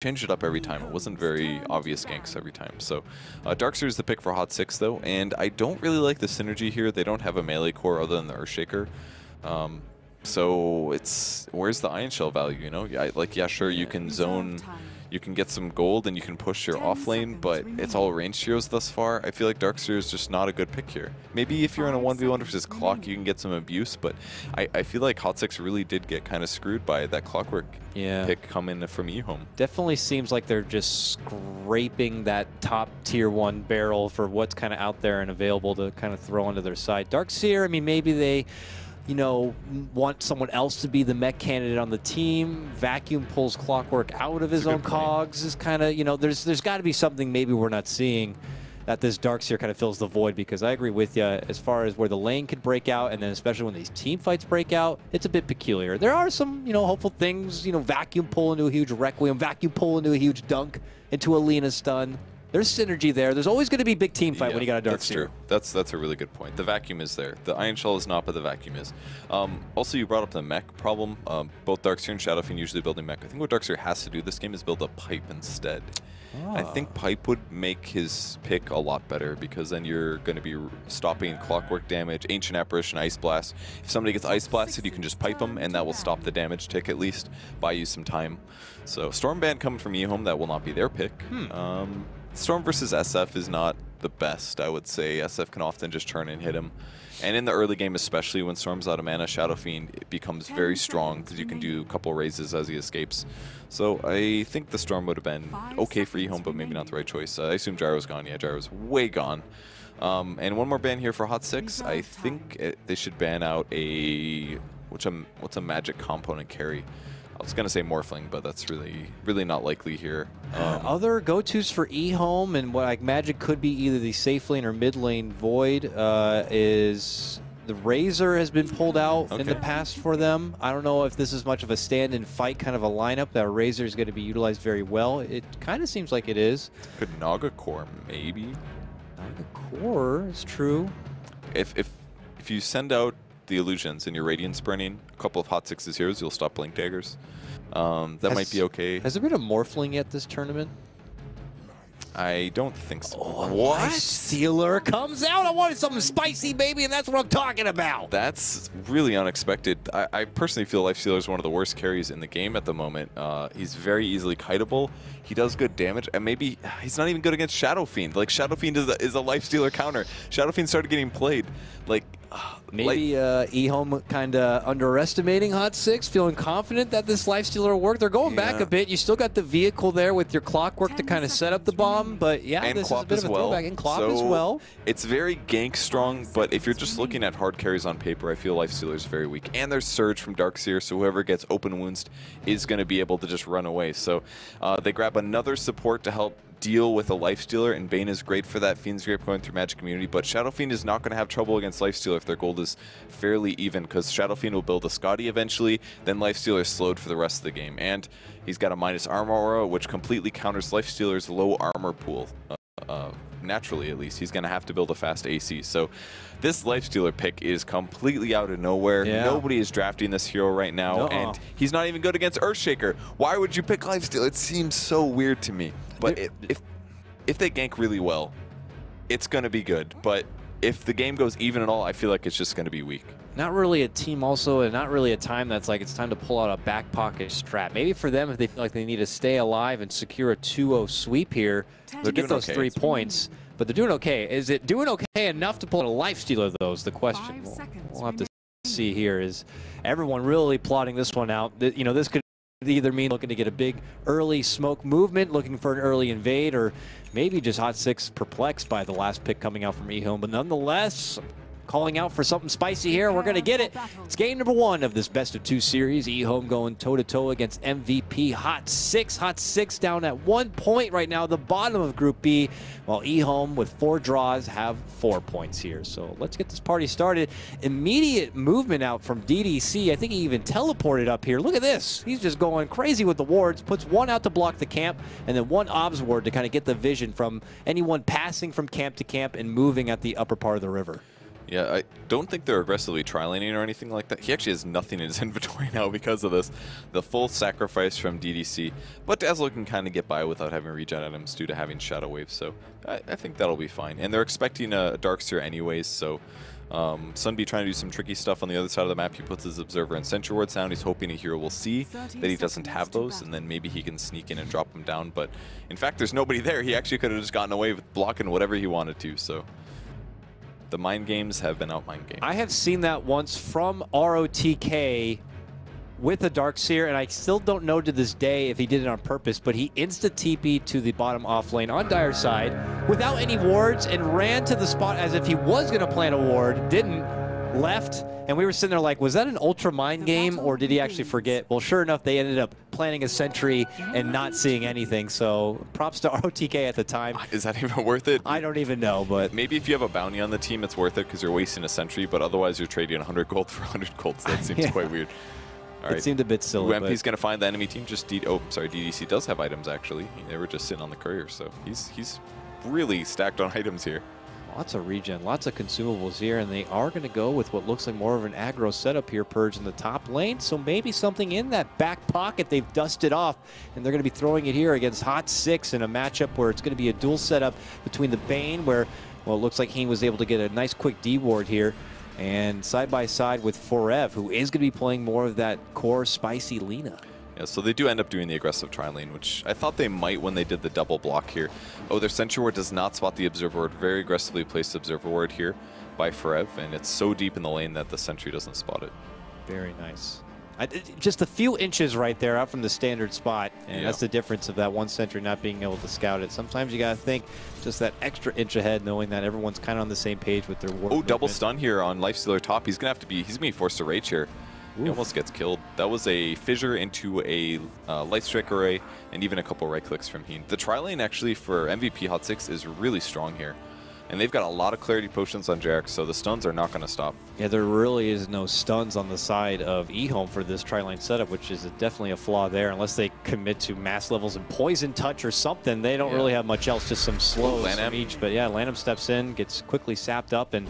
changed it up every time. It wasn't very obvious ganks every time. So Darkseer is the pick for Hot 6 though, and I don't really like the synergy here. They don't have a melee core other than the Earthshaker. So it's, where's the Ion Shell value, you know? Yeah, sure, you can zone, you can get some gold and you can push your off lane, but it's all ranged heroes thus far. I feel like Darkseer is just not a good pick here. Maybe if you're in a 1v1 versus Clock, you can get some abuse, but I feel like Hot 6 really did get kind of screwed by that Clockwork pick coming from Ehome. Definitely seems like they're just scraping that top tier 1 barrel for what's kind of out there and available to kind of throw onto their side. Darkseer, I mean, maybe they, you know, want someone else to be the mech candidate on the team. Vacuum pulls Clockwork out of his own cogs. Is kind of, you know, there's got to be something maybe we're not seeing that this Darkseer kind of fills the void, because I agree with you as far as where the lane could break out, and then especially when these team fights break out, it's a bit peculiar. There are some, you know, hopeful things, you know, vacuum pull into a huge Requiem, vacuum pull into a huge dunk, into a Lina stun. There's synergy there. There's always going to be big team fight when you got a Darkseer. That's true. That's a really good point. The vacuum is there. The Ion Shell is not, but the vacuum is. Also, you brought up the mech problem. Both Darkseer and Shadowfiend usually building mech. I think what Darkseer has to do this game is build a pipe instead. I think pipe would make his pick a lot better, because then you're going to be stopping Clockwork damage, Ancient Apparition, Ice Blast. If somebody gets Ice Blasted, you can just pipe them, and that will stop the damage tick at least, buy you some time. So Stormband coming from Ehome, that will not be their pick. Storm versus SF is not the best, I would say. SF can often just turn and hit him. And in the early game, especially when Storm's out of mana, Shadowfiend, it becomes very strong because you can do a couple raises as he escapes. So I think the Storm would have been okay for Ehome, but maybe not the right choice. I assume Gyro's gone. Yeah, Gyro's way gone. And one more ban here for Hot 6. I think they should ban out a... what's a magic component carry? I was going to say Morphling, but that's really not likely here. Other go-tos for Ehome, and what I imagine could be either the safe lane or mid lane Void, is the Razor has been pulled out in the past for them. I don't know if this is much of a stand and fight kind of a lineup that Razor is going to be utilized very well. It kind of seems like it is. Could Naga Core, maybe? Naga Core is true. If you send out the illusions and you're radiant sprinting a couple of Hot 6's heroes, you'll stop Blink Daggers. That might be okay. Has there been a Morphling yet this tournament? I don't think so. Oh, what? Stealer comes out. I wanted something spicy, baby, and that's what I'm talking about. That's really unexpected. I personally feel Lifestealer is one of the worst carries in the game at the moment. He's very easily kiteable. He does good damage, and maybe he's not even good against Shadowfiend. Like, Shadowfiend is a Lifestealer counter. Shadowfiend started getting played. Like, maybe Ehome kind of underestimating Hot 6, feeling confident that this Lifestealer will work. They're going back a bit. You still got the vehicle there with your Clockwork to kind of set up the bomb, but yeah, and this is a bit of a throwback. And Clop as well. It's very gank strong, but if you're just looking at hard carries on paper, I feel Lifestealer is very weak. And there's Surge from Darkseer, so whoever gets open wounds is going to be able to just run away. So they grab another support to help deal with a Lifestealer, and Bane is great for that. Fiend's Grape going through Magic Community, but Shadowfiend is not going to have trouble against Lifestealer if their gold is fairly even, because Shadowfiend will build a Scotty eventually, then Lifestealer is slowed for the rest of the game. And he's got a minus armor aura, which completely counters Lifestealer's low armor pool. Naturally, at least, he's going to have to build a fast AC. So this Lifestealer pick is completely out of nowhere. Nobody is drafting this hero right now, and he's not even good against Earthshaker. Why would you pick Lifestealer? It seems so weird to me. But if they gank really well, it's going to be good. But if the game goes even at all, I feel like it's just going to be weak. Not really a team also, and not really a time that's like it's time to pull out a back pocket strat. Maybe for them, if they feel like they need to stay alive and secure a 2-0 sweep here to get those 3 points. But they're doing okay. Is it doing okay enough to pull out a Lifestealer, though, is the question. We'll have to see here. Is everyone really plotting this one out? You know, this could either mean looking to get a big early smoke movement, looking for an early invade, or maybe just Hot 6 perplexed by the last pick coming out from Ehome. But nonetheless, calling out for something spicy here. We're going to get it. It's game number 1 of this best-of-2 series. Ehome going toe-to-toe against MVP Hot 6. Hot 6 down at 1 point right now, the bottom of Group B, while Ehome with 4 draws have 4 points here. So let's get this party started. Immediate movement out from DDC. I think he even teleported up here. Look at this. He's just going crazy with the wards. Puts 1 out to block the camp, and then 1 obs ward to kind of get the vision from anyone passing from camp to camp and moving at the upper part of the river. Yeah, I don't think they're aggressively tri-laning or anything like that. He actually has nothing in his inventory now because of this. The full sacrifice from DDC. But Dazzle can kind of get by without having regen items due to having Shadow Wave, so I think that'll be fine. And they're expecting a Darkseer anyways, so Sunbee trying to do some tricky stuff on the other side of the map. He puts his Observer and Sentry Wards down. He's hoping a hero will see that he doesn't have those, and then maybe he can sneak in and drop them down. But in fact, there's nobody there. He actually could have just gotten away with blocking whatever he wanted to, so... The mind games have been out mind games. I have seen that once from ROTK with a Darkseer, and I still don't know to this day if he did it on purpose, but he insta-TP'd to the bottom off lane on Dire side without any wards and ran to the spot as if he was going to plant a ward, didn't, left, and we were sitting there like, was that an ultra mind game or did he actually forget? Well, sure enough, they ended up planting a sentry and not seeing anything, so props to ROTK at the time. Is that even worth it? I don't even know, but... Maybe if you have a bounty on the team, it's worth it because you're wasting a sentry, but otherwise you're trading 100 gold for 100 gold, so that seems quite weird. All right. It seemed a bit silly. UMP's going to find the enemy team. DDC does have items, actually. They were just sitting on the courier, so he's really stacked on items here. Lots of regen, lots of consumables here, and they are going to go with what looks like more of an aggro setup here, Purge, in the top lane. So maybe something in that back pocket they've dusted off, and they're going to be throwing it here against Hot 6 in a matchup where it's going to be a dual setup between the Bane, where, well, it looks like he was able to get a nice quick D-ward here, and side by side with Forev, who is going to be playing more of that core spicy Lina. Yeah, so they do end up doing the aggressive tri-lane, which I thought they might when they did the double block here. Oh, their Sentry Ward does not spot the Observer Ward. Very aggressively placed Observer Ward here by Forev, and it's so deep in the lane that the Sentry doesn't spot it. Very nice. Just a few inches right there out from the standard spot, and that's the difference of that one Sentry not being able to scout it. Sometimes you got to think just that extra inch ahead, knowing that everyone's kind of on the same page with their ward movement. Double stun here on Lifestealer top. He's going to be forced to rage here. Oof. He almost gets killed. That was a fissure into a light strike array and even a couple right clicks from Heen. The tri-lane actually for MVP Hot 6 is really strong here. And they've got a lot of clarity potions on Jarek, so the stuns are not going to stop. Yeah, there really is no stuns on the side of Ehome for this tri-lane setup, which is definitely a flaw there. Unless they commit to mass levels and poison touch or something, they don't really have much else, just some slows from each. But yeah, Lanham steps in, gets quickly sapped up, and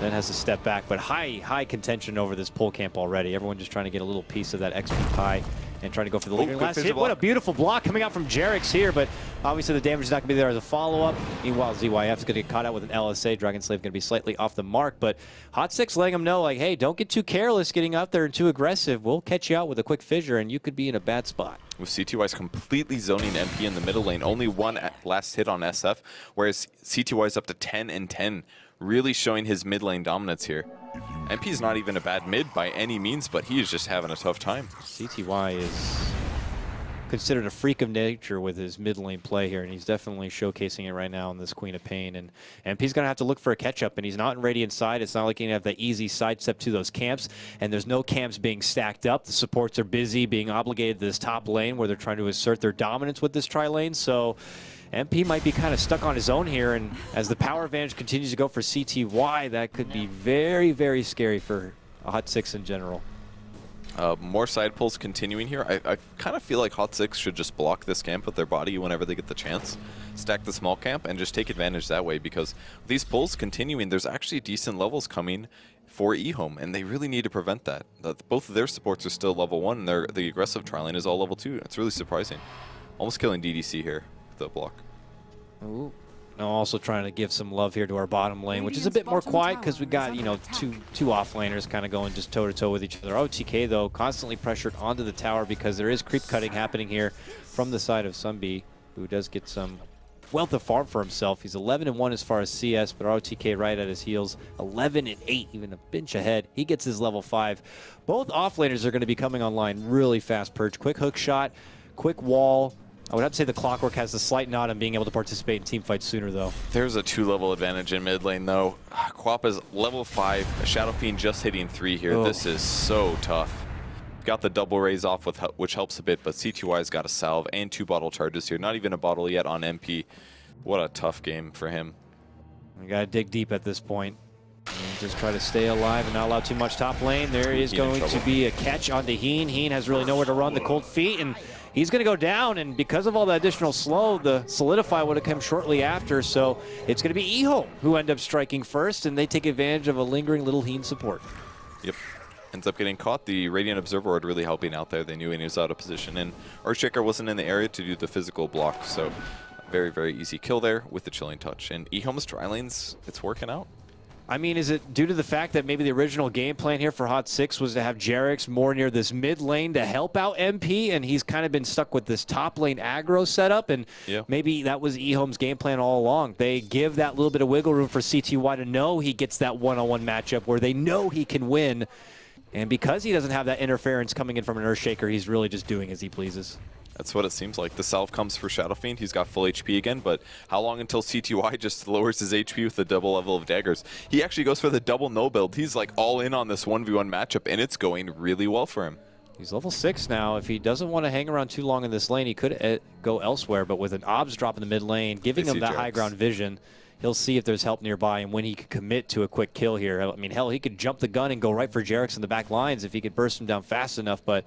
then has to step back. But high contention over this pole camp already. Everyone just trying to get a little piece of that XP pie and trying to go for the lingering last hit. What a beautiful block coming out from Jarek's here, but obviously the damage is not going to be there as a follow-up. Meanwhile, ZYF is going to get caught out with an LSA. Dragon Slave going to be slightly off the mark, but Hot 6 letting him know, like, hey, don't get too careless getting out there and too aggressive. We'll catch you out with a quick fissure, and you could be in a bad spot. With CTY's completely zoning MP in the middle lane, only one last hit on SF, whereas CTY's up to 10 and 10, really showing his mid lane dominance here. MP's not even a bad mid by any means, but he is just having a tough time. CTY is considered a freak of nature with his mid lane play here, and he's definitely showcasing it right now in this Queen of Pain. And MP's going to have to look for a catch-up, and he's not in Radiant side. It's not like he can have that easy sidestep to those camps, and there's no camps being stacked up. The supports are busy being obligated to this top lane where they're trying to assert their dominance with this tri-lane, so MP might be kind of stuck on his own here, and as the power advantage continues to go for CTY, that could be very, very scary for Hot 6 in general. More side pulls continuing here. I kind of feel like Hot 6 should just block this camp with their body whenever they get the chance. Stack the small camp and just take advantage that way, because with these pulls continuing, there's actually decent levels coming for Ehome, and they really need to prevent that. Both of their supports are still level 1, and the aggressive tri-lane is all level 2. It's really surprising. Almost killing DDC here. The block. Ooh. Now also trying to give some love here to our bottom lane, which is a bit more quiet because we got, you know, two off laners kind of going just toe-to-toe with each other. OTK, though, constantly pressured onto the tower because there is creep cutting happening here from the side of Sunbee, who does get some wealth of farm for himself. He's 11-1 as far as CS, but OTK right at his heels, 11-8, even a pinch ahead. He gets his level 5. Both off laners are going to be coming online really fast, Purge. Quick hook shot, quick wall. I would have to say the Clockwork has a slight nod on being able to participate in team fights sooner, though. There's a 2-level advantage in mid lane, though. Quappa's level 5, a Shadow Fiend just hitting 3 here. Oh. This is so tough. Got the double raise off, which helps a bit, but CTY's got a salve and 2 bottle charges here. Not even a bottle yet on MP. What a tough game for him. We got to dig deep at this point. And just try to stay alive and not allow too much top lane. There is going to be a catch onto Heen. Heen has really nowhere to run. The cold feet, and he's going to go down, and because of all the additional slow, the Solidify would have come shortly after, so it's going to be Ehome who end up striking first, and they take advantage of a lingering little Heen support. Yep. Ends up getting caught. The Radiant Observer Ward really helping out there. They knew he was out of position, and Earthshaker wasn't in the area to do the physical block, so very, very easy kill there with the Chilling Touch. And Ehome's tri lanes, it's working out. I mean, is it due to the fact that maybe the original game plan here for Hot 6 was to have Jarex more near this mid lane to help out MP, and he's kind of been stuck with this top lane aggro setup, and maybe that was Ehome's game plan all along. They give that little bit of wiggle room for CTY to know he gets that one-on-one matchup where they know he can win, and because he doesn't have that interference coming in from an Earthshaker, he's really just doing as he pleases. That's what it seems like. The salve comes for Shadow Fiend. He's got full HP again, but how long until CTY just lowers his HP with the double level of daggers? He actually goes for the double no build. He's like all in on this 1v1 matchup, and it's going really well for him. He's level 6 now. If he doesn't want to hang around too long in this lane, he could go elsewhere, but with an obs drop in the mid lane, giving him that high ground vision, he'll see if there's help nearby and when he could commit to a quick kill here. I mean, hell, he could jump the gun and go right for Jarex in the back lines if he could burst him down fast enough, but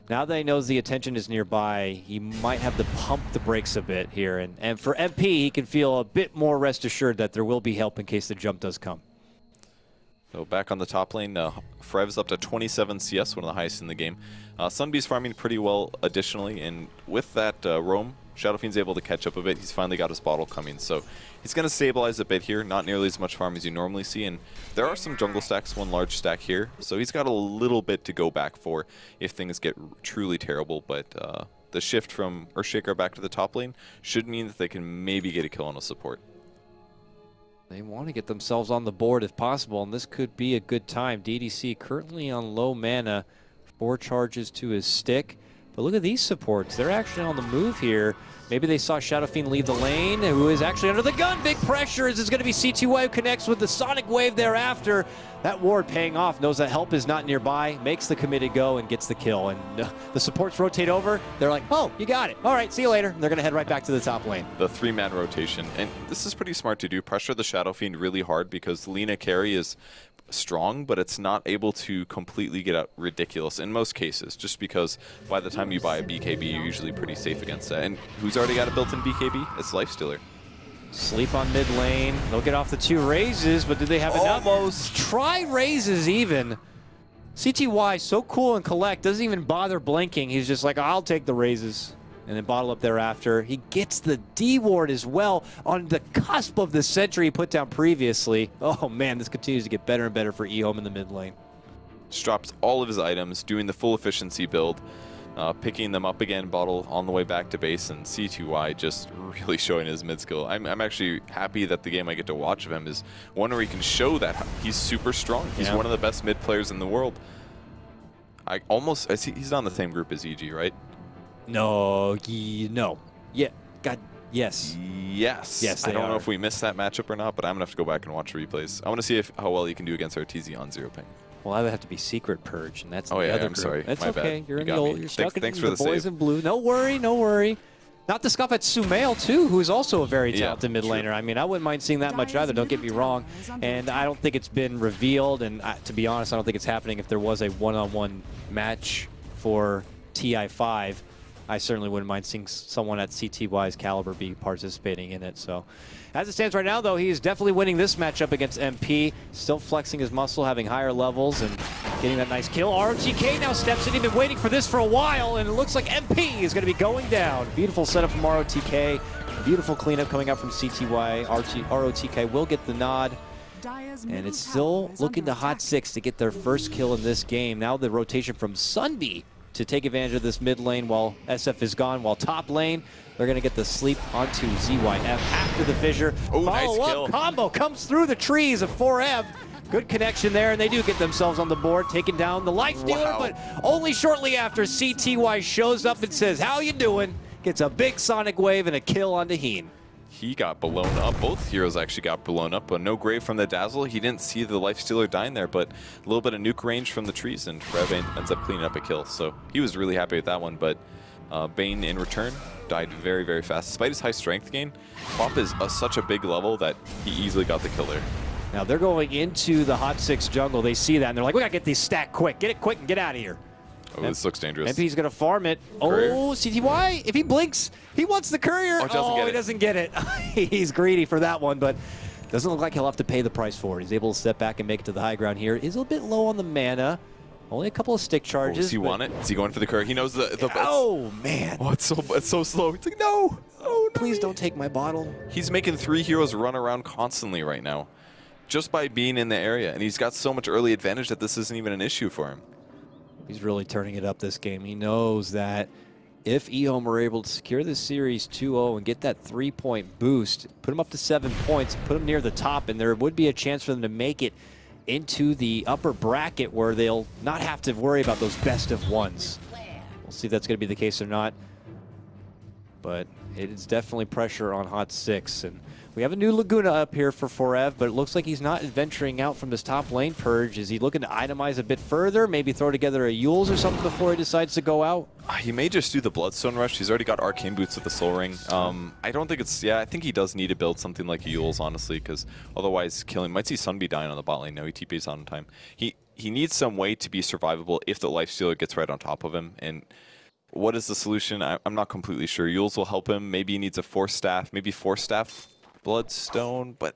now that he knows the attention is nearby, he might have to pump the brakes a bit here. And for MP, he can feel a bit more rest assured that there will be help in case the jump does come. So back on the top lane, Frev's up to 27 CS, one of the highest in the game. Sunbee's farming pretty well additionally, and with that roam, Shadow Fiend's able to catch up a bit. He's finally got his bottle coming, so he's going to stabilize a bit here. Not nearly as much farm as you normally see, and there are some jungle stacks, one large stack here, so he's got a little bit to go back for if things get truly terrible, but the shift from Earthshaker back to the top lane should mean that they can maybe get a kill on a support. They want to get themselves on the board if possible, and this could be a good time. DDC currently on low mana, 4 charges to his stick. But look at these supports. They're actually on the move here. Maybe they saw Shadow Fiend leave the lane, who is actually under the gun. Big pressure as it's going to be CTY who connects with the Sonic Wave thereafter. That ward paying off, knows that help is not nearby, makes the committed go and gets the kill. And the supports rotate over. They're like, oh, you got it. All right, see you later. And they're going to head right back to the top lane. The 3-man rotation. And this is pretty smart to do. Pressure the Shadow Fiend really hard because Lina carry is strong, but it's not able to completely get out ridiculous in most cases, just because by the time you buy a BKB, you're usually pretty safe against that. And who's already got a built-in BKB? It's Lifestealer. Sleep on mid lane. They'll get off the 2 raises, but do they have enough? Almost. Try raises even. CTY, so cool and collect, doesn't even bother blinking. He's just like, I'll take the raises. And then bottle up thereafter. He gets the D ward as well on the cusp of the sentry he put down previously. Oh man, this continues to get better and better for Ehome in the mid lane. Just drops all of his items, doing the full efficiency build, picking them up again, bottle on the way back to base, and C2Y just really showing his mid skill. I'm actually happy that the game I get to watch of him is one where he can show that he's super strong. He's one of the best mid players in the world. He's not in the same group as EG, right? No, no. Yeah, God, yes. Yes, I don't know if we missed that matchup or not, but I'm going to have to go back and watch replays. I want to see how well he can do against RTZ on 0 ping. Well, that would have to be Secret Purge, and that's the other group. I'm sorry. That's My okay. bad. You're in the old. You're stuck thanks in for the the boys save. in blue. No worry, no worry. Not to scoff at Sumail, too, who's also a very talented mid laner. I mean, I wouldn't mind seeing that much either, don't get me wrong. And I don't think it's been revealed, and to be honest, I don't think it's happening if there was a one-on-one match for TI5. I certainly wouldn't mind seeing someone at CTY's caliber be participating in it. So, as it stands right now, though, he is definitely winning this matchup against MP. Still flexing his muscle, having higher levels, and getting that nice kill. ROTK now steps in. He's been waiting for this for a while, and it looks like MP is going to be going down. Beautiful setup from ROTK. Beautiful cleanup coming out from CTY. ROTK will get the nod. And it's still looking to Hot 6 to get their first kill in this game. Now the rotation from Sunbee to take advantage of this mid lane while SF is gone. While top lane, they're going to get the sleep onto ZYF after the fissure. Oh, nice kill. Combo comes through the trees of 4F. Good connection there, and they do get themselves on the board, taking down the Lifestealer, but only shortly after CTY shows up and says, how you doing? Gets a big Sonic Wave and a kill onto Heen. He got blown up. Both heroes actually got blown up, but no grave from the Dazzle. He didn't see the Lifestealer dying there, but a little bit of nuke range from the trees, and Frev ends up cleaning up a kill. So he was really happy with that one, but Bane in return died very, very fast. Despite his high strength gain, Pop is such a big level that he easily got the kill there. Now they're going into the Hot 6 jungle. They see that, and they're like, we gotta get these stacked quick. Get it quick and get out of here. Oh, this looks dangerous. MP's going to farm it. Courier. Oh, CTY, if he blinks, he wants the courier. Oh, he doesn't get it. He's greedy for that one, but doesn't look like he'll have to pay the price for it. He's able to step back and make it to the high ground here. Is a bit low on the mana. Only a couple of stick charges. Does he want it? Is he going for the courier? He knows the oh, man. Oh, it's so slow. It's like, no. Oh, no. Please don't take my bottle. He's making 3 heroes run around constantly right now, just by being in the area. And he's got so much early advantage that this isn't even an issue for him. He's really turning it up this game. He knows that if Ehome are able to secure this series 2-0 and get that 3-point boost, put them up to 7 points, put them near the top, and there would be a chance for them to make it into the upper bracket where they'll not have to worry about those best of ones. We'll see if that's going to be the case or not. But it is definitely pressure on Hot 6. And we have a new Laguna up here for Forev, but it looks like he's not venturing out from this top lane purge. Is he looking to itemize a bit further? Maybe throw together a Yules or something before he decides to go out? He may just do the Bloodstone Rush. He's already got Arcane Boots with the Soul Ring. I don't think it's... Yeah, I think he does need to build something like a Yules, honestly, because otherwise killing... Might see Sunby dying on the bot lane. No, he TP's on time. He needs some way to be survivable if the Lifestealer gets right on top of him. And what is the solution? I'm not completely sure. Yules will help him. Maybe he needs a Force Staff. Maybe Force Staff Bloodstone, but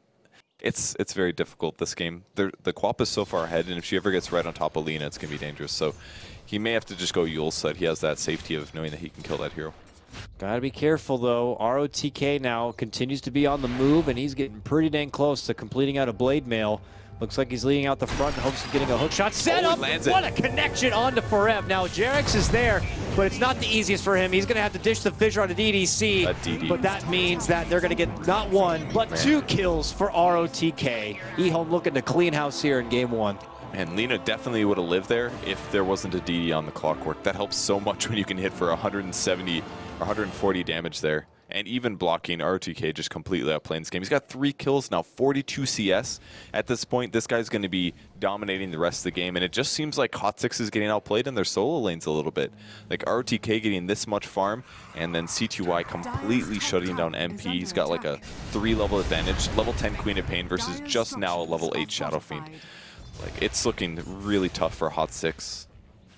it's very difficult this game. The Quap is so far ahead, and if she ever gets right on top of Lina, it's going to be dangerous. So he may have to just go Yules so that he has that safety of knowing that he can kill that hero. Gotta be careful, though. ROTK now continues to be on the move, and he's getting pretty dang close to completing out a Blade Mail. Looks like he's leading out the front in hopes of getting a hook shot. Set up! What a connection onto Forev. Now, Jarex is there, but it's not the easiest for him. He's going to have to dish the fissure onto DDC, but that means that they're going to get not one, but 2 kills for ROTK. Ehome looking to clean house here in game 1. And Lina definitely would have lived there if there wasn't a DD on the clockwork. That helps so much when you can hit for 170 or 140 damage there. And even blocking, ROTK just completely outplaying this game. He's got 3 kills now, 42 CS. At this point, this guy's going to be dominating the rest of the game. And it just seems like Hot 6 is getting outplayed in their solo lanes a little bit. Like ROTK getting this much farm, and then CTY completely shutting down MP. He's got like a 3-level advantage. Level 10 Queen of Pain versus just now a level 8 Shadow Fiend. Like, it's looking really tough for Hot 6.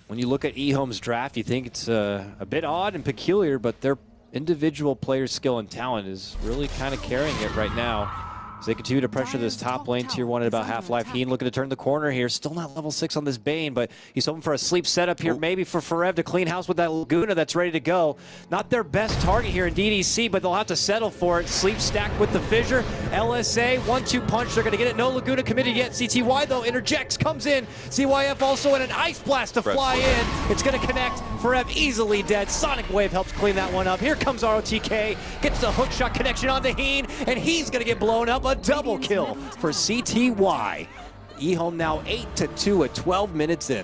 When you look at Ehome's draft, you think it's a bit odd and peculiar, but they're individual player skill and talent is really kind of carrying it right now. As they continue to pressure this top lane, tier 1 at about half-life. Heen looking to turn the corner here. Still not level 6 on this Bane, but he's hoping for a sleep setup here, maybe for Forev to clean house with that Laguna that's ready to go. Not their best target here in DDC, but they'll have to settle for it. Sleep stacked with the fissure. LSA, 1-2 punch. They're going to get it. No Laguna committed yet. CTY, though, interjects, comes in. CYF also in an Ice Blast to fly in. It's going to connect. Forev easily dead. Sonic Wave helps clean that one up. Here comes ROTK. Gets the hook shot connection on the Heen, and he's going to get blown up. A double kill for CTY. Ehome now 8-2 at 12 minutes in.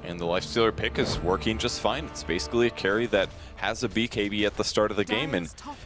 And the Lifestealer pick is working just fine. It's basically a carry that has a BKB at the start of the game. And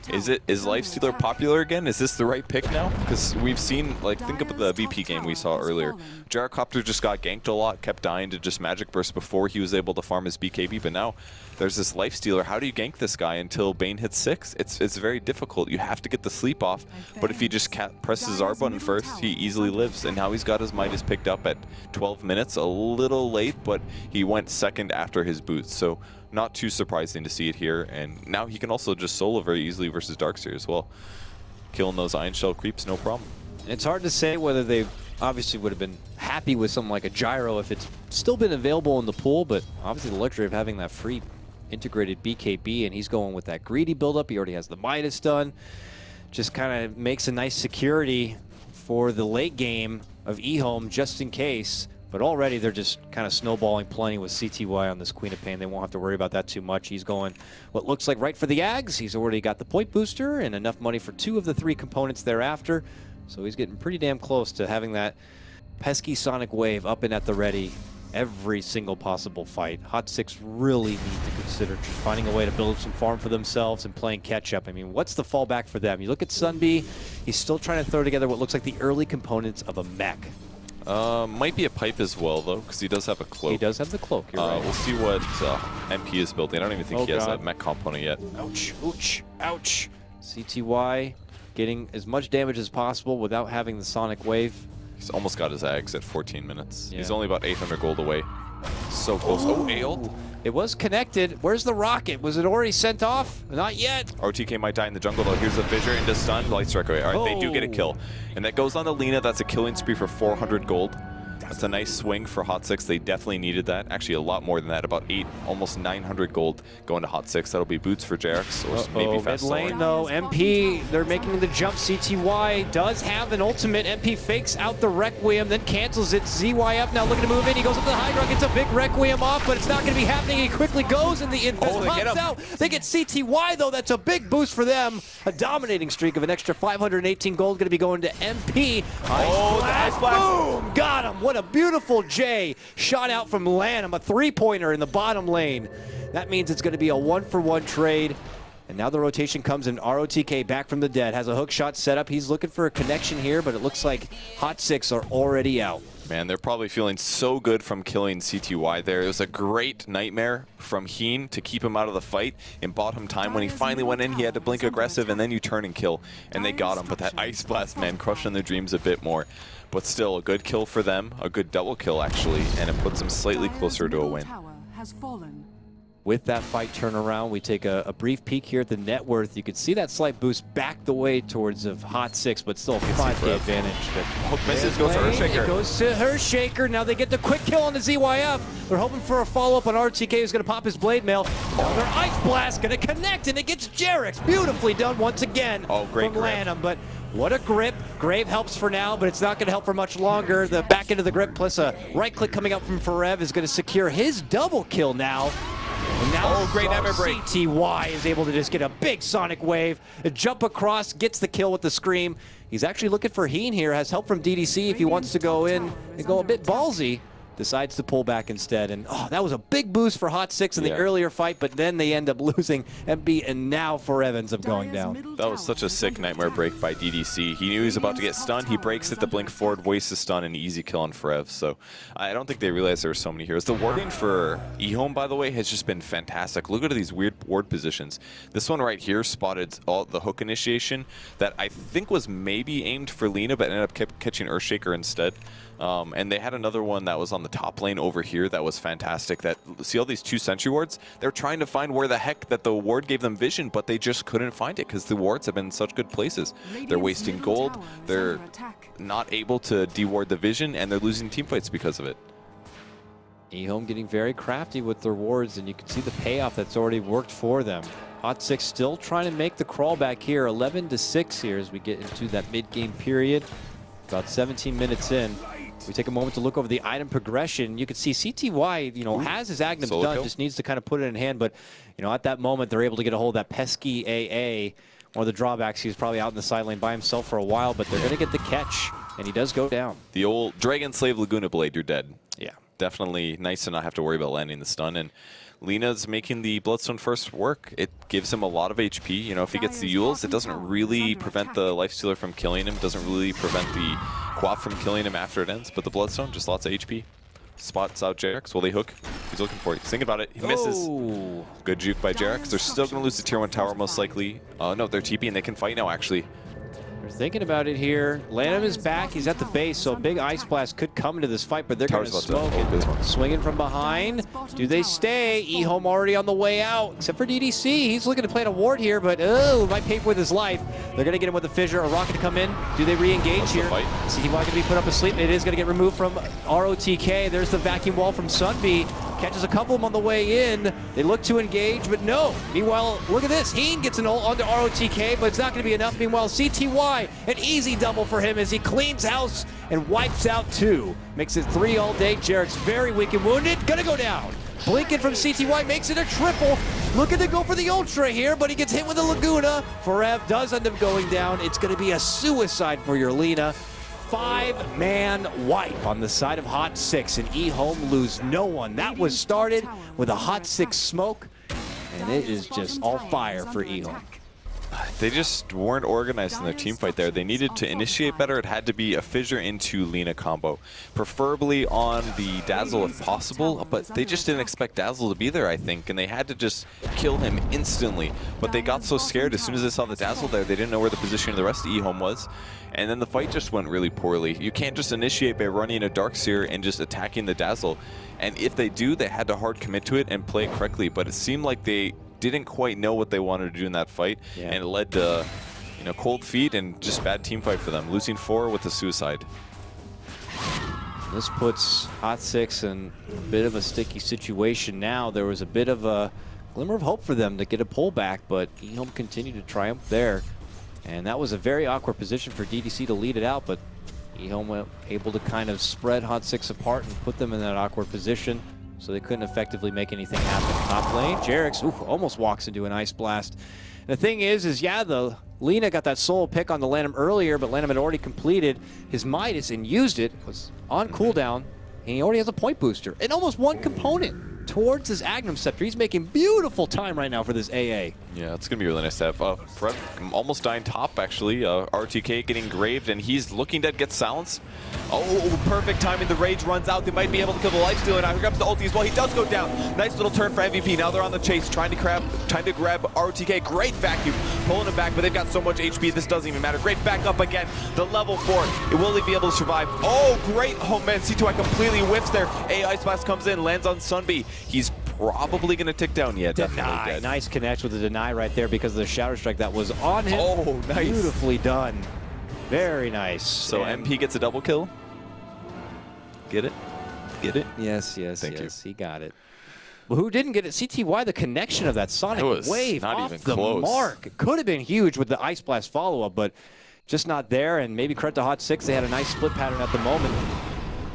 is Lifestealer popular again? Is this the right pick now? Because we've seen, like, think about the BP game we saw earlier. Gyrocopter just got ganked a lot, kept dying to just Magic Burst before he was able to farm his BKB. But now there's this Lifestealer. How do you gank this guy until Bane hits 6? It's very difficult. You have to get the sleep off. But if he just presses R button first, he easily lives. And now he's got his Midas picked up at 12 minutes. A little late, but he went second after his boots. So not too surprising to see it here. And now he can also just solo very easily versus Darkseer as well. Killing those Iron Shell creeps, no problem. It's hard to say whether they obviously would have been happy with something like a Gyro if it's still been available in the pool, but obviously the luxury of having that free integrated BKB, and he's going with that greedy buildup. He already has the Midas done. Just kind of makes a nice security for the late game of Ehome just in case. But already they're just kind of snowballing plenty with CTY on this Queen of Pain. They won't have to worry about that too much. He's going what looks like right for the Ags. He's already got the point booster and enough money for 2 of the 3 components thereafter. So he's getting pretty damn close to having that pesky Sonic Wave up and at the ready every single possible fight. Hot 6 really need to consider just finding a way to build some farm for themselves and playing catch-up. I mean, what's the fallback for them? You look at Sunby, he's still trying to throw together what looks like the early components of a mech. Might be a pipe as well, though, because he does have a cloak. He does have the cloak, you're right. We'll see what MP is building. I don't even think he has a mech component yet. Ouch, ouch, ouch. CTY getting as much damage as possible without having the Sonic Wave. He's almost got his Ags at 14 minutes. Yeah. He's only about 800 gold away. So close. Oh, AO'd. It was connected. Where's the rocket? Was it already sent off? Not yet. RTK might die in the jungle though. Here's the fissure into stun. Light strike away. All right, they do get a kill. And that goes on to Lina. That's a killing spree for 400 gold. That's a nice swing for Hot 6. They definitely needed that. Actually, a lot more than that. About 8, almost 900 gold going to Hot 6. That'll be boots for JRX or maybe fast. Mid lane though, MP, they're making the jump. CTY does have an ultimate. MP fakes out the Requiem, then cancels it. ZYF now looking to move in. He goes up to the Hydra, gets a big Requiem off, but it's not going to be happening. He quickly goes in the Infest, pops out. They get CTY though. That's a big boost for them. A dominating streak of an extra 518 gold going to be going to MP. Ice blast. Boom! Got him. What a beautiful J shot out from Lanham, a three-pointer in the bottom lane. That means it's going to be a 1-for-1 trade. And now the rotation comes in. ROTK back from the dead, has a hook shot set up. He's looking for a connection here, but it looks like Hot 6 are already out. Man, they're probably feeling so good from killing CTY there. It was a great nightmare from Heen to keep him out of the fight in bottom time. When he finally went in, he had to blink aggressive, and then you turn and kill, and they got him. But that Ice Blast, man, crushing their dreams a bit more. But still, a good kill for them, a good double kill, actually, and it puts them slightly closer to a win. With that fight turnaround, we take a brief peek here at the net worth. You can see that slight boost back the way towards of Hot 6, but still 5K advantage. Hook misses, goes to Earthshaker. It goes to Earthshaker. Now they get the quick kill on the ZYF. They're hoping for a follow-up on RTK, who's going to pop his Blade Mail. Now their Ice Blast going to connect, and it gets JRX. Beautifully done once again from Lanham. But what a grip. Grave helps for now, but it's not going to help for much longer. The back end of the grip plus a right click coming out from Forev is going to secure his double kill now. And now great Ember break. CTY is able to just get a big sonic wave, a jump across, gets the kill with the scream. He's actually looking for Heen here, has help from DDC if he wants to go in and go a bit ballsy. Decides to pull back instead, and that was a big boost for Hot 6 in the earlier fight, but then they end up losing MB, and now Forev ends up going down. That was such a sick nightmare break by DDC. He knew he was about to get stunned, he breaks it, the blink forward, wastes the stun, and easy kill on Forev. So I don't think they realized there were so many heroes. The warding for Ehome, by the way, has just been fantastic. Look at these weird ward positions. This one right here spotted the hook initiation that I think was maybe aimed for Lina, but ended up catching Earthshaker instead. And they had another one that was on the top lane over here that was fantastic. That, see all these 2 sentry wards? They're trying to find where the heck that the ward gave them vision, but they just couldn't find it because the wards have been in such good places. They're wasting gold, they're not able to deward the vision, and they're losing teamfights because of it. Ehome getting very crafty with their wards, and you can see the payoff that's already worked for them. Hot 6 still trying to make the crawl back here, 11-6 here as we get into that mid-game period. About 17 minutes in. We take a moment to look over the item progression. You can see CTY, has his Agnes done, just needs to kind of put it in hand. But, at that moment, they're able to get a hold of that pesky AA. One of the drawbacks, he was probably out in the side lane by himself for a while, but they're going to get the catch, and he does go down. The old Dragon Slave Laguna Blade, you're dead. Yeah. Definitely nice to not have to worry about landing the stun. And Lina's making the Bloodstone first work. It gives him a lot of HP. If he gets the Euls, it doesn't really prevent the Lifestealer from killing him. Doesn't really prevent the Quaff from killing him after it ends. But the Bloodstone, just lots of HP. Spots out JRX. Will they hook? He's looking for it. He's thinking about it. He misses. Good juke by JRX. They're still going to lose the tier 1 tower most likely. No, they're TP and they can fight now actually. They're thinking about it here. Lanham is back. He's at the base, so a big Ice Blast could come into this fight, but they're going to smoke it. Swinging from behind. Do they stay? Ehome already on the way out, except for DDC. He's looking to plant a ward here, but might pay with his life. They're going to get him with a fissure. A rocket to come in. Do they re-engage here? CTY going to be put up asleep. It is going to get removed from ROTK. There's the vacuum wall from Sunby. Catches a couple of them on the way in. They look to engage, but no. Meanwhile, look at this. Heen gets an ult onto ROTK, but it's not going to be enough. Meanwhile, CTY, an easy double for him as he cleans house and wipes out 2. Makes it 3 all day. JRX very weak and wounded. Gonna go down. Blinking from CTY makes it a triple. Looking to go for the Ultra here, but he gets hit with the Laguna. Forev does end up going down. It's going to be a suicide for your Lina. 5-man wipe on the side of Hot 6, and Ehome lose no one. That was started with a Hot 6 smoke, and it is just all fire for Ehome. They just weren't organized in their team fight there. They needed to initiate better. It had to be a Fissure into Lina combo, preferably on the Dazzle if possible, but they just didn't expect Dazzle to be there, I think, and they had to just kill him instantly. But they got so scared as soon as they saw the Dazzle there, they didn't know where the position of the rest of Ehome was, and then the fight just went really poorly. You can't just initiate by running a Darkseer and just attacking the Dazzle, and if they do, they had to hard commit to it and play it correctly, but it seemed like they didn't quite know what they wanted to do in that fight, and it led to, you know, cold feet and just bad team fight for them, losing 4 with a suicide. This puts Hot Six in a bit of a sticky situation now. There was a bit of a glimmer of hope for them to get a pullback, but Ehome continued to triumph there. And that was a very awkward position for DDC to lead it out, but Ehome able to kind of spread Hot Six apart and put them in that awkward position, so they couldn't effectively make anything happen. Top lane, Jerix almost walks into an Ice Blast. And the thing is yeah, the Lina got that solo pick on the Lanham earlier, but Lanham had already completed his Midas and used it, was on cooldown, and he already has a point booster. And almost one component towards his Agnum Scepter. He's making beautiful time right now for this AA. Yeah, it's going to be really nice to have. Fred almost dying top, actually. RTK getting graved, and he's looking dead, gets silenced. Oh, perfect timing. The Rage runs out. They might be able to kill the Lifestealer now. Here comes the ulti as well. He does go down. Nice little turn for MVP. Now they're on the chase, trying to grab RTK. Great vacuum, pulling him back, but they've got so much HP, this doesn't even matter. Great back up again. The level 4. Will he be able to survive? Oh, great. Oh, man. C2I completely whiffs there. Ice Blast comes in, lands on Sunbee. He's probably going to tick down. Yeah, definitely dead. Nice connect with the deny right there because of the Shadow Strike that was on him. Oh, nice. Beautifully done. Very nice. So MP gets a double kill. Get it? Get it? Yes, Thank you. He got it. Well, who didn't get it? CTY, the connection of that Sonic Wave not off even the close. mark. It could have been huge with the Ice Blast follow-up, but just not there. And maybe credit to Hot Six. They had a nice split pattern at the moment.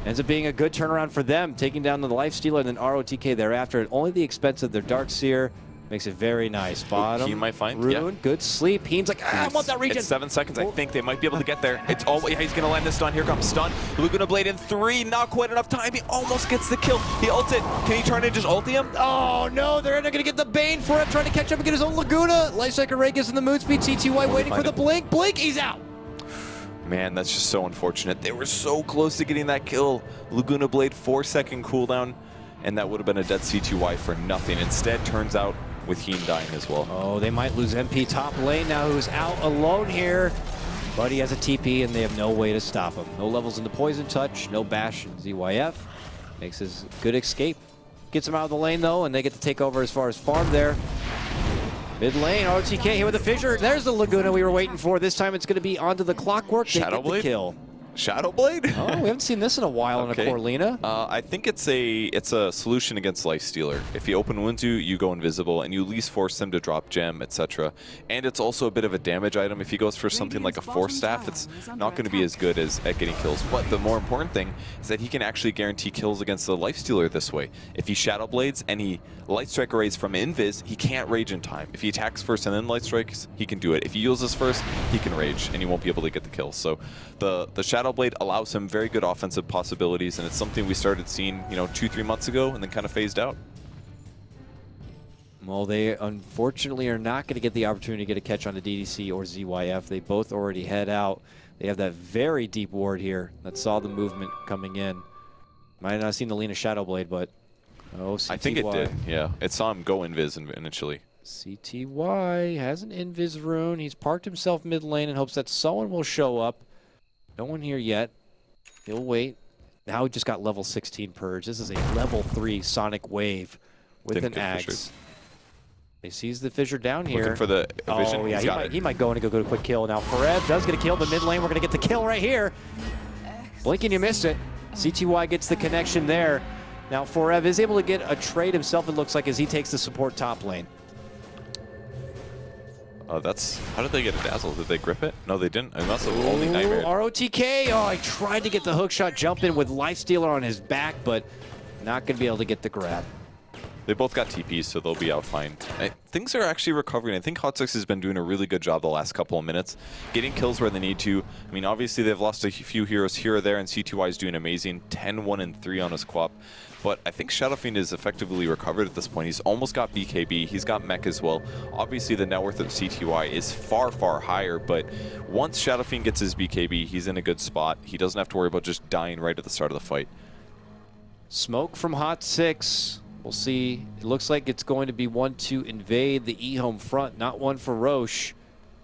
Ends up being a good turnaround for them, taking down the Lifestealer and then ROTK thereafter at only the expense of their Darkseer. Makes it very nice. Bottom, Heen might find, Rune, good sleep. Heen's like, I want that regen. It's 7 seconds. I think they might be able to get there. It's all. Yeah, he's going to land this stun. Here comes stun. Laguna Blade in 3. Not quite enough time. He almost gets the kill. He ults it. Can he turn and just ulti him? Oh, no. They're not going to get the Bane for it. Trying to catch up and get his own Laguna. Lifecycle Ray gives him the mood speed. CTY waiting for the blink. Blink. He's out. Man, that's just so unfortunate. They were so close to getting that kill. Laguna Blade 4-second cooldown, and that would have been a dead C2Y for nothing. Instead, turns out with Heen dying as well. Oh, they might lose MP top lane now, who's out alone here. But he has a TP, and they have no way to stop him. No levels into Poison Touch, no bash in ZYF. Makes his good escape. Gets him out of the lane, though, and they get to take over as far as farm there. Mid lane, RTK here with the Fissure. There's the Laguna we were waiting for. This time it's going to be onto the Clockwork. Shadow Blade? Kill. Shadow Blade? Oh, we haven't seen this in a while in a core Lina. I think it's a solution against Lifestealer. If he open wounds you, you go invisible, and you at least force him to drop gem, etc. And it's also a bit of a damage item. If he goes for something like a Force Staff, it's not going to be as good as at getting kills. But the more important thing is that he can actually guarantee kills against the Lifestealer this way. If he Shadow Blades and he Light Strike arrays from Invis, he can't rage in time. If he attacks first and then Light Strikes, he can do it. If he uses first, he can rage, and he won't be able to get the kill. So the Shadow Blade allows him very good offensive possibilities, and it's something we started seeing, 2-3 months ago, and then kind of phased out. Well, they unfortunately are not going to get the opportunity to get a catch on the DDC or ZYF. They both already head out. They have that very deep ward here that saw the movement coming in. Might have not seen the Lina Shadow Blade, but CTY. I think it did. Yeah, it saw him go invis initially. CTY has an invis rune. He's parked himself mid lane in hopes that someone will show up. No one here yet. He'll wait. Now he just got level 16 Purge. This is a level 3 Sonic Wave with an axe. He sees the Fissure down here. Looking for the vision. Oh, yeah, he might go in and go get a quick kill. Now, Forev does get a kill, but mid lane, we're going to get the kill right here. Blinking, you missed it. CTY gets the connection there. Now, Forev is able to get a trade himself, it looks like, as he takes the support top lane. How did they get a Dazzle? Did they grip it? No, they didn't. It must have only nightmare. ROTK. Oh, I tried to get the hookshot jump in with Lifestealer on his back, but not going to be able to get the grab. They both got TPs, so they'll be out fine. Things are actually recovering. I think Hot6 has been doing a really good job the last couple of minutes, getting kills where they need to. I mean, obviously they've lost a few heroes here or there, and C2Y is doing amazing. 10-1-3 on his QoP. But I think Shadow Fiend is effectively recovered at this point. He's almost got BKB. He's got mech as well. Obviously, the net worth of C2Y is far, far higher. But once Shadow Fiend gets his BKB, he's in a good spot. He doesn't have to worry about just dying right at the start of the fight. Smoke from Hot6. We'll see. It looks like it's going to be one to invade the Ehome front, not one for Roche.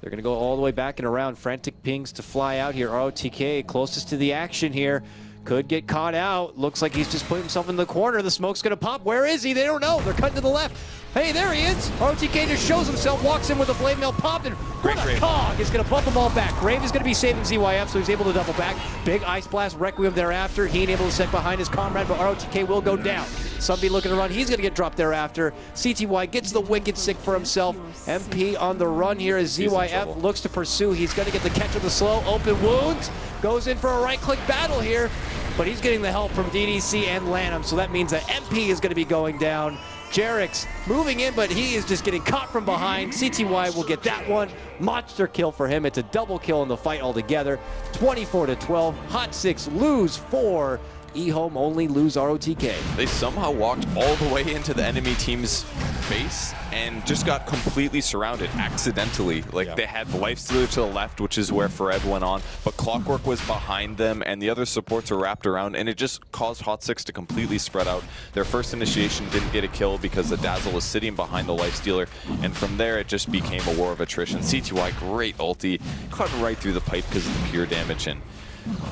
They're going to go all the way back and around. Frantic pings to fly out here. ROTK closest to the action here. Could get caught out. Looks like he's just putting himself in the corner. The smoke's going to pop. Where is he? They don't know. They're cutting to the left. Hey, there he is. ROTK just shows himself, walks in with a blade mail popped, and what a cog is going to bump them all back. Grave is going to be saving ZYF, so he's able to double back. Big Ice Blast, Requiem thereafter. He ain't able to set behind his comrade, but ROTK will go down. Sunby looking to run. He's going to get dropped thereafter. CTY gets the Wicked Sick for himself. MP on the run here as ZYF looks to pursue. He's going to get the catch of the slow. Open wounds. Goes in for a right-click battle here. But he's getting the help from DDC and Lanham, so that means that MP is going to be going down. Jerix moving in, but he is just getting caught from behind. CTY will get that one. Monster kill for him. It's a double kill in the fight altogether. 24-12. Hot6 lose 4. Ehome only lose ROTK. They somehow walked all the way into the enemy team's base and just got completely surrounded accidentally. Like they had Lifestealer to the left, which is where Forev went on, but Clockwork was behind them and the other supports were wrapped around, and it just caused Hot6 to completely spread out. Their first initiation didn't get a kill because the Dazzle was sitting behind the Lifestealer, and from there it just became a war of attrition. C2Y, great ulti, cut right through the pipe because of the pure damage, and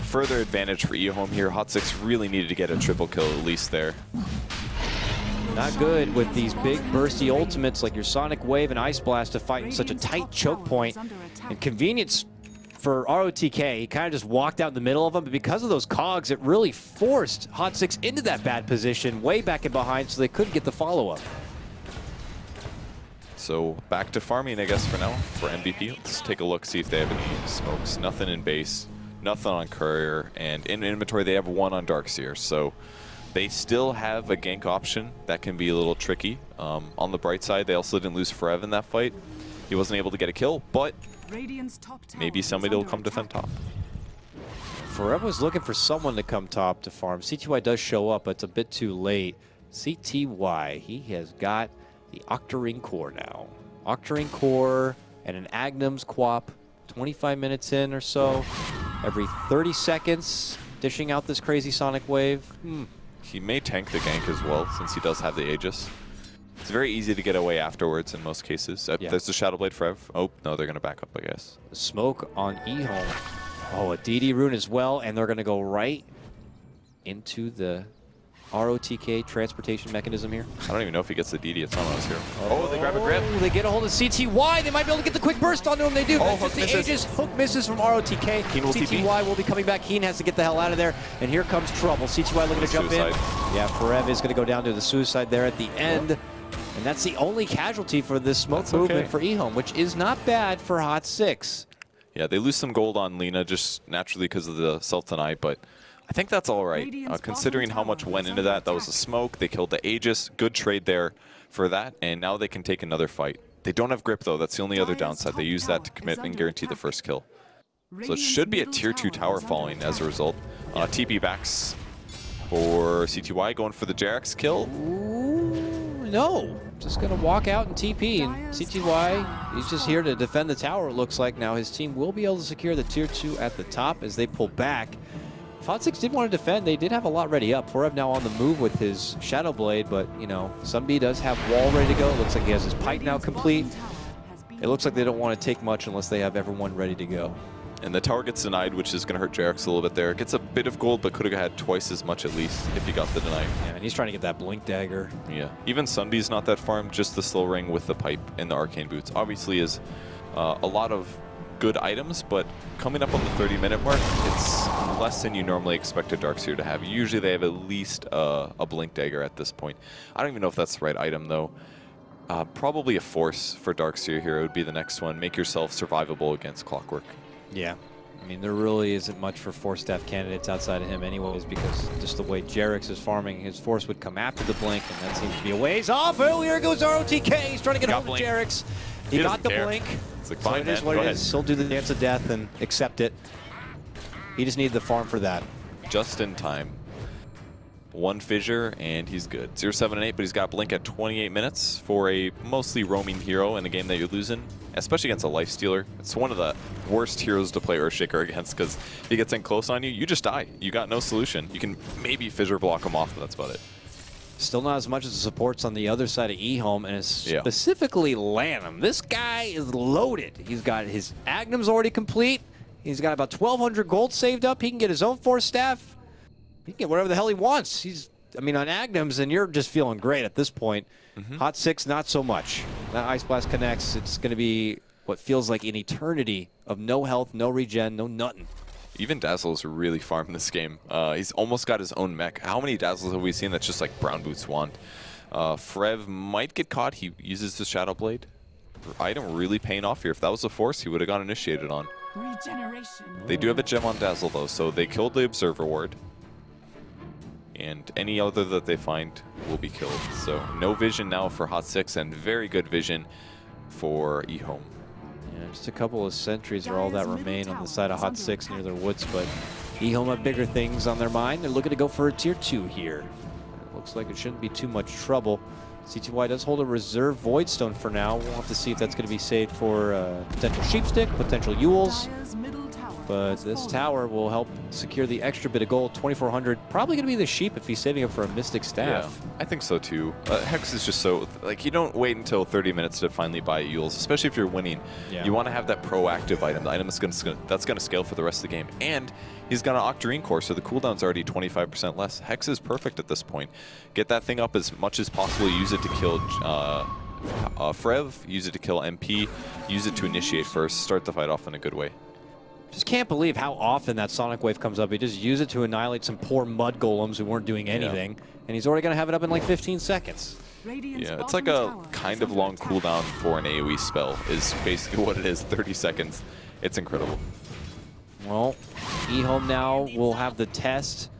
further advantage for Ehome here. Hot6 really needed to get a triple kill at least there. Not good with these big bursty ultimates like your Sonic Wave and Ice Blast to fight in such a tight choke point. And convenience for ROTK, he kind of just walked out in the middle of them, but because of those cogs, it really forced Hot6 into that bad position, way back and behind, so they couldn't get the follow-up. So back to farming, I guess, for now, for MVP. Let's take a look, see if they have any smokes. Nothing in base. Nothing on Courier, and in inventory they have one on Darkseer, so they still have a gank option that can be a little tricky. On the bright side, they also didn't lose Forev in that fight. He wasn't able to get a kill, but maybe somebody will come defend top. Forev was looking for someone to come top to farm. CTY does show up, but it's a bit too late. CTY, he has got the Octarine Core now. Octarine Core and an Agnum's QoP, 25 minutes in or so. Every 30 seconds, dishing out this crazy Sonic Wave. He may tank the gank as well, since he does have the Aegis. It's very easy to get away afterwards in most cases. There's the Shadow Blade Forev. Oh, no, they're going to back up, I guess. Smoke on Ehome. Oh, a DD rune as well, and they're going to go right into the ROTK transportation mechanism here. I don't even know if he gets the DD. It's not on his hero. Oh, they grab a grip. They get a hold of CTY. They might be able to get the quick burst onto him. They do. Oh, That's just the Aegis. Hook misses from ROTK. CTY will be coming back. Keen has to get the hell out of there. And here comes trouble. CTY looking to jump in. Yeah, Forev is going to go down to the suicide there at the end. And that's the only casualty for this smoke movement for Ehome, which is not bad for Hot6. Yeah, they lose some gold on Lina just naturally because of the self-deny, but I think that's all right. Considering how much went into that, that was a smoke. They killed the Aegis. Good trade there for that, and now they can take another fight. They don't have grip, though. That's the only other downside. They use that to commit and guarantee the first kill. So it should be a tier 2 tower falling as a result. TP backs for CTY, going for the Jerix kill. Ooh, no. Just going to walk out and TP, and CTY, he's just here to defend the tower, it looks like. Now his team will be able to secure the tier 2 at the top as they pull back. Hot6 did want to defend. They did have a lot ready up. Forev now on the move with his Shadow Blade, but, you know, Sunby does have wall ready to go. It looks like he has his pipe now complete. It looks like they don't want to take much unless they have everyone ready to go. And the tower gets denied, which is going to hurt Jerix a little bit there. Gets a bit of gold, but could have had twice as much at least if he got the deny. Yeah, and he's trying to get that Blink Dagger. Yeah, even Sunby's not that farmed, just the slow ring with the pipe and the Arcane Boots. Obviously is a lot of good items, but coming up on the 30-minute mark, it's less than you normally expect a Darkseer to have. Usually they have at least a Blink Dagger at this point. I don't even know if that's the right item, though. Probably a Force for Darkseer here would be the next one. Make yourself survivable against Clockwork. Yeah. I mean, there really isn't much for Force Staff candidates outside of him anyways, because just the way Jerix is farming, his Force would come after the Blink, and that seems to be a ways off. Oh, here goes ROTK. He's trying to get home to Jerix. He got the Blink. It's like, so fine, it is what it is. He'll do the dance of death and accept it. He just needed the farm for that. Just in time. One fissure, and he's good. 0-7 and 8, but he's got Blink at 28 minutes for a mostly roaming hero in a game that you're losing, especially against a Lifestealer. It's one of the worst heroes to play Earthshaker against, because if he gets in close on you, you just die. You got no solution. You can maybe fissure block him off, but that's about it. Still not as much as the supports on the other side of Ehome, and specifically Lanham. This guy is loaded. He's got his Agnum's already complete. He's got about 1,200 gold saved up. He can get his own Force Staff. He can get whatever the hell he wants. I mean, on Agnum's, and you're just feeling great at this point. Hot 6, not so much. That Ice Blast connects. It's going to be what feels like an eternity of no health, no regen, no nothing. Even Dazzle's really farmed this game. He's almost got his own mech. How many Dazzles have we seen that's just like Brown Boots Wand? Frev might get caught. He uses the Shadow Blade. Item really paying off here. If that was a Force, he would have got initiated on. Regeneration. They do have a gem on Dazzle, though, so they killed the Observer Ward. And any other that they find will be killed. So no vision now for Hot 6, and very good vision for Ehome. Yeah, just a couple of sentries are all that remain on the side of Hot 6 near their woods, but Ehome have bigger things on their mind. They're looking to go for a tier 2 here. It looks like it shouldn't be too much trouble. CTY does hold a reserve Voidstone for now. We'll have to see if that's going to be saved for potential Sheepstick, potential Ewels. But this tower will help secure the extra bit of gold, 2,400. Probably going to be the Sheep if he's saving up for a Mystic Staff. Yeah, I think so too. Hex is just so, like, you don't wait until 30 minutes to finally buy Ewels, especially if you're winning. Yeah. You want to have that proactive item, the item that's going to scale for the rest of the game. And he's got an Octarine core, so the cooldown's already 25% less. Hex is perfect at this point. Get that thing up as much as possible. Use it to kill Frev, use it to kill MP, use it to initiate first, start the fight off in a good way. Just can't believe how often that Sonic Wave comes up. He just used it to annihilate some poor mud golems who weren't doing anything, and he's already going to have it up in like 15 seconds. Yeah, it's like a kind of long cooldown for an AoE spell is basically what it is, 30 seconds. It's incredible. Well, Ehome now will have the test,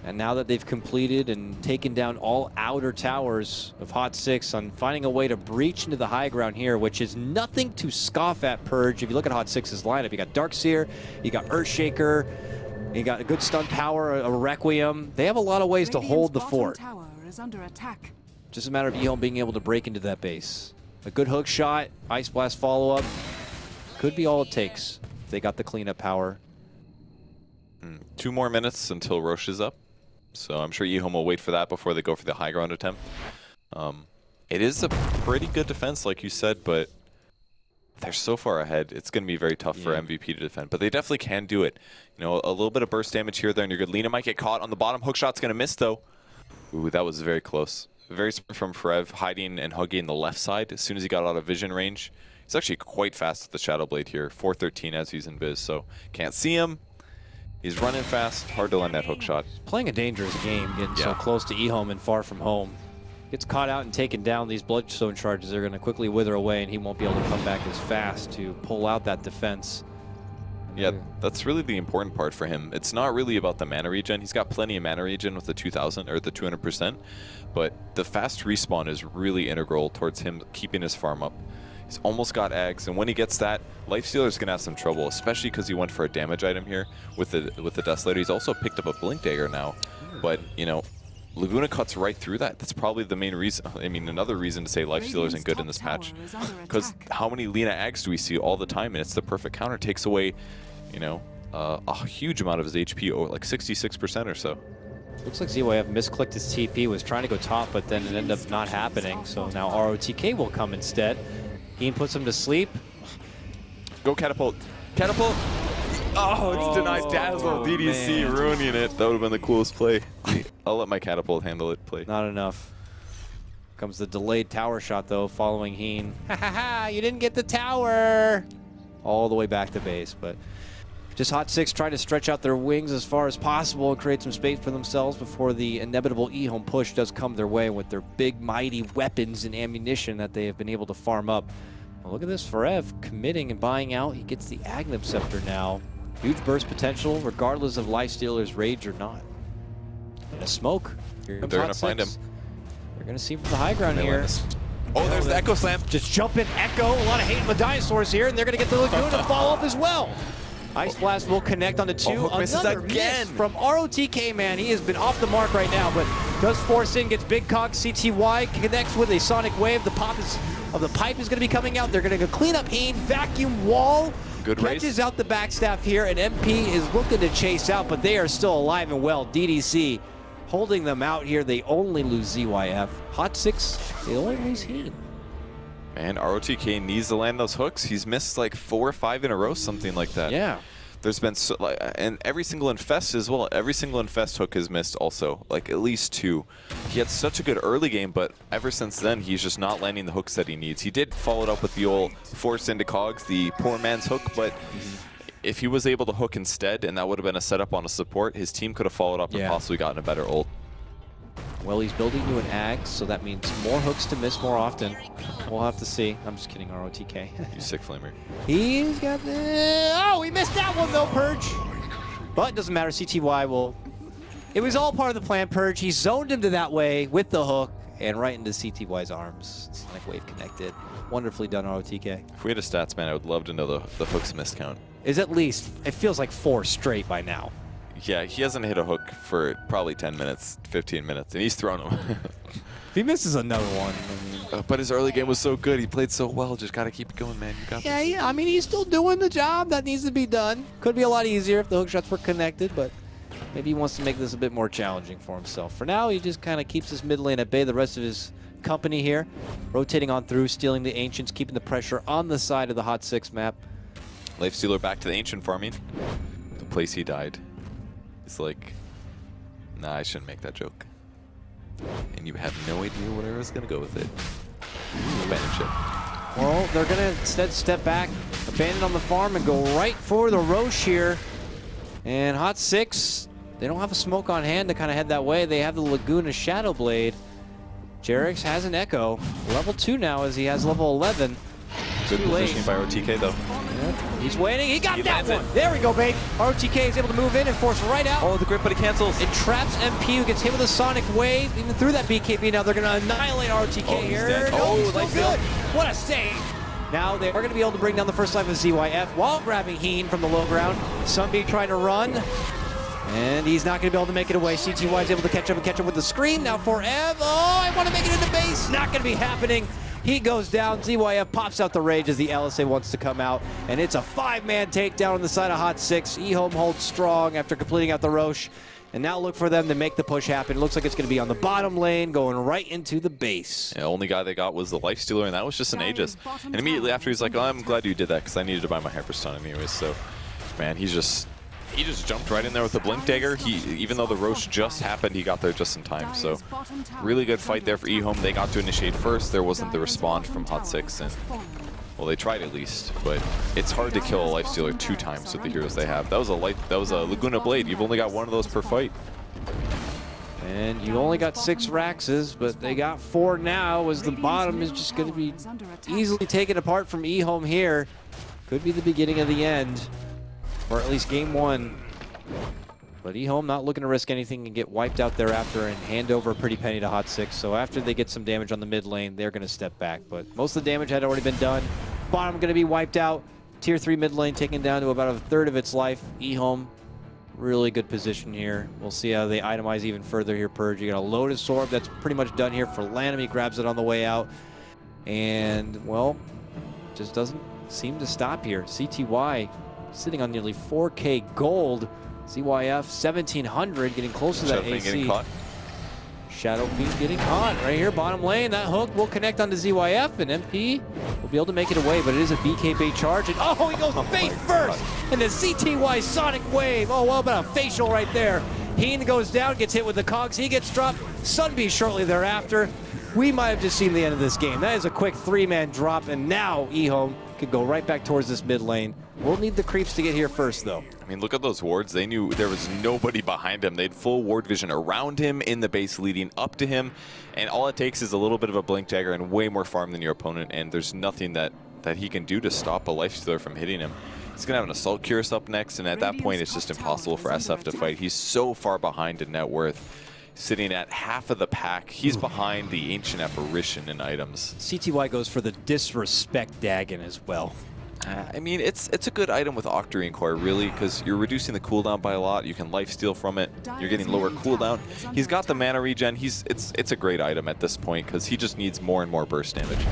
and now that they've completed and taken down all outer towers of Hot 6 on finding a way to breach into the high ground here, which is nothing to scoff at, Purge. If you look at Hot 6's lineup, you got Darkseer, you got Earthshaker, you got a good stun power, a Requiem. They have a lot of ways to hold the fort. Tower is under attack. Just a matter of Ehome being able to break into that base. A good hook shot, Ice Blast follow-up, could be all it takes if they got the cleanup power. 2 more minutes until Roche is up. So I'm sure Ehome will wait for that before they go for the high ground attempt. It is a pretty good defense, like you said, but they're so far ahead. It's going to be very tough for MVP to defend, but they definitely can do it. You know, a little bit of burst damage here, there, and you're good. Lina might get caught on the bottom. Hook shot's going to miss, though. Ooh, that was very close. Very smart from Frev, hiding and hugging the left side as soon as he got out of vision range. He's actually quite fast with the Shadow Blade here. 413 as he's in biz, so can't see him. He's running fast, hard to land that hook shot. Playing a dangerous game, getting so close to Ehome and far from home. Gets caught out and taken down. These Bloodstone charges are going to quickly wither away, and he won't be able to come back as fast to pull out that defense. Yeah, that's really the important part for him. It's not really about the mana regen. He's got plenty of mana regen with the 2,000 or the 200%, but the fast respawn is really integral towards him keeping his farm up. He's almost got Ags, and when he gets that, Lifestealer's gonna have some trouble, especially because he went for a damage item here with the Desolator. He's also picked up a Blink Dagger now, but you know, Laguna cuts right through that. That's probably the main reason. I mean, another reason to say Lifestealer isn't good in this patch, because how many Lina Ags do we see all the time? And it's the perfect counter. Takes away, you know, a huge amount of his HP, or like 66% or so. Looks like ZYF misclicked his TP, was trying to go top, but then it ended up not happening. So now ROTK will come instead. Heen puts him to sleep. Go Catapult. Catapult! Oh, it's denied Dazzle. DDC ruining it. That would have been the coolest play. I'll let my Catapult handle it play. Not enough. Comes the delayed tower shot, though, following Heen. Ha ha ha! You didn't get the tower! All the way back to base, but just Hot 6 trying to stretch out their wings as far as possible and create some space for themselves before the inevitable Ehome push does come their way with their big, mighty weapons and ammunition that they have been able to farm up. Well, look at this, Frev committing and buying out. He gets the Agnum Scepter now. Huge burst potential, regardless of Lifestealer's rage or not. And a smoke. Here comes They're Hot going to find him. They're going to see from the high ground here. Oh, there's the Echo Slam. Just jump in Echo. A lot of hate on the dinosaurs here, and they're going to get the Lagoon to follow up as well. Ice Blast will connect on the 2. Hook misses again. Miss from ROTK, man. He has been off the mark right now, but does force in, gets big cock. CTY connects with a Sonic Wave. The pop of the pipe is going to be coming out. They're going to clean up Heen, vacuum wall. Good race. Catches out the backstaff here, and MP is looking to chase out, but they are still alive and well. DDC holding them out here. They only lose ZYF. Hot 6, they only lose Heen. And ROTK needs to land those hooks. He's missed like 4 or 5 in a row, something like that. Yeah. There's been, and every single Infest as well. Every single Infest hook is missed also, like at least 2. He had such a good early game, but ever since then, he's just not landing the hooks that he needs. He did follow it up with the old force into cogs, the poor man's hook, but if he was able to hook instead, and that would have been a setup on a support, his team could have followed up and possibly gotten a better ult. Well, he's building to an Ag, so that means more hooks to miss more often. We'll have to see. I'm just kidding, ROTK. You sick flamer. He's got the... Oh, he missed that one though, Purge. But it doesn't matter, CTY will... It was all part of the plan, Purge. He zoned him to that way with the hook and right into CTY's arms. Sonic Wave connected. Wonderfully done, ROTK. If we had a stats man, I would love to know the hooks missed count. Is at least, it feels like 4 straight by now. Yeah, he hasn't hit a hook for probably 10 minutes, 15 minutes, and he's thrown them. If he misses another one, I mean... But his early game was so good. He played so well. Just got to keep it going, man. You got this. Yeah, I mean, he's still doing the job that needs to be done. Could be a lot easier if the hook shots were connected, but maybe he wants to make this a bit more challenging for himself. For now, he just kind of keeps his mid lane at bay. The rest of his company here, rotating on through, stealing the Ancients, keeping the pressure on the side of the Hot 6 map. Lifestealer back to the Ancient farming. The place he died. It's like, nah, I shouldn't make that joke. And you have no idea where I was going to go with it. Abandon ship. Well, they're going to instead step back, abandon on the farm, and go right for the Roche here. And Hot 6, they don't have a smoke on hand to kind of head that way. They have the Laguna Shadow Blade. Jerix has an Echo. Level 2 now as he has level 11. Good positioning by ROTK though. Yep. He's waiting. He got that one. There we go, babe. ROTK is able to move in and force right out. Oh, the grip, but he cancels. It traps MP, who gets hit with a Sonic Wave, even through that BKB. Now they're going to annihilate ROTK here. Dead. No, he's like still good. What a save. Now they are going to be able to bring down the first life of ZYF while grabbing Heen from the low ground. Sunbeam trying to run. And he's not going to be able to make it away. CTY is able to catch up with the screen. Now for Ev. Oh, I want to make it into base. Not going to be happening. He goes down. ZYF pops out the rage as the LSA wants to come out. And it's a 5-man takedown on the side of Hot 6. Ehome holds strong after completing out the Roche. And now look for them to make the push happen. It looks like it's going to be on the bottom lane, going right into the base. The only guy they got was the Lifestealer, and that was just an Aegis. And immediately after, he's like, oh, I'm glad you did that, because I needed to buy my Hyperstun anyways. So, man, he just jumped right in there with the Blink Dagger. Even though the Roche just happened, he got there just in time. So, really good fight there for Ehome. They got to initiate first. There wasn't the response from Hot 6, and well, they tried at least, but it's hard to kill a Lifestealer 2 times with the heroes they have. That was a Laguna Blade. You've only got 1 of those per fight. And you only got 6 Raxes, but they got 4 now, as the bottom is just going to be easily taken apart from Ehome here. Could be the beginning of the end, or at least game 1. But Ehome not looking to risk anything and get wiped out thereafter and hand over a pretty penny to Hot 6. So after they get some damage on the mid lane, they're going to step back. But most of the damage had already been done. Bottom going to be wiped out. Tier 3 mid lane taken down to about 1/3 of its life. Ehome, really good position here. We'll see how they itemize even further here, Purge. You got a Lotus Orb that's pretty much done here for Lanham. He grabs it on the way out. And, well, just doesn't seem to stop here. CTY sitting on nearly 4K gold. ZYF 1700, getting close to that AC. Getting caught. Shadow Fiend getting caught right here, bottom lane. That hook will connect onto ZYF, and MP will be able to make it away, but it is a BK bait charge. And oh, he goes face first, and the CTY Sonic Wave. Oh, well, about a facial right there. Heen goes down, gets hit with the cogs. He gets dropped. Sunbeam shortly thereafter. We might have just seen the end of this game. That is a quick 3-man drop, and now Ehome could go right back towards this mid lane. We'll need the creeps to get here first, though. I mean, look at those wards. They knew there was nobody behind him. They had full ward vision around him, in the base, leading up to him. And all it takes is a little bit of a Blink Dagger and way more farm than your opponent. And there's nothing that he can do to stop a Lifestealer from hitting him. He's going to have an Assault Curse up next, and at that point, it's just impossible for SF to fight. He's so far behind in net worth. Sitting at half of the pack. He's behind the Ancient Apparition in items. CTY goes for the Disrespect Dagon as well. I mean, it's a good item with Octarine Core, really, because you're reducing the cooldown by a lot. You can lifesteal from it. You're getting lower cooldown. He's got the mana regen. It's a great item at this point because he just needs more and more burst damage.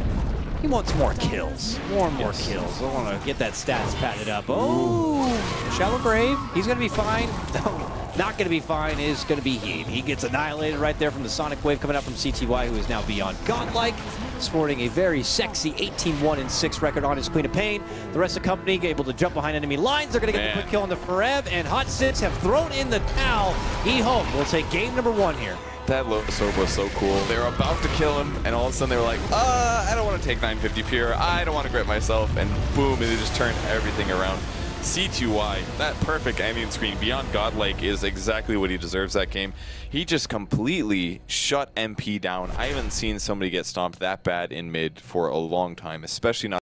He wants more kills. More and more kills. I want to get that stats padded up. Oh, Shallow Grave. He's going to be fine. No, not going to be fine is going to be Heave. He gets annihilated right there from the Sonic Wave coming out from CTY, who is now beyond godlike, sporting a very sexy 18-1-6 record on his Queen of Pain. The rest of the company able to jump behind enemy lines. They're going to get the quick kill on the Forev, and Hot Six have thrown in the towel. Ehome will take game number 1 here. That Lotus Orb was so cool. They were about to kill him, and all of a sudden they were like, I don't want to take 950 pure. I don't want to grip myself. And boom, and they just turned everything around. C2Y, that perfect ambient screen beyond godlike is exactly what he deserves that game. He just completely shut MP down. I haven't seen somebody get stomped that bad in mid for a long time, especially not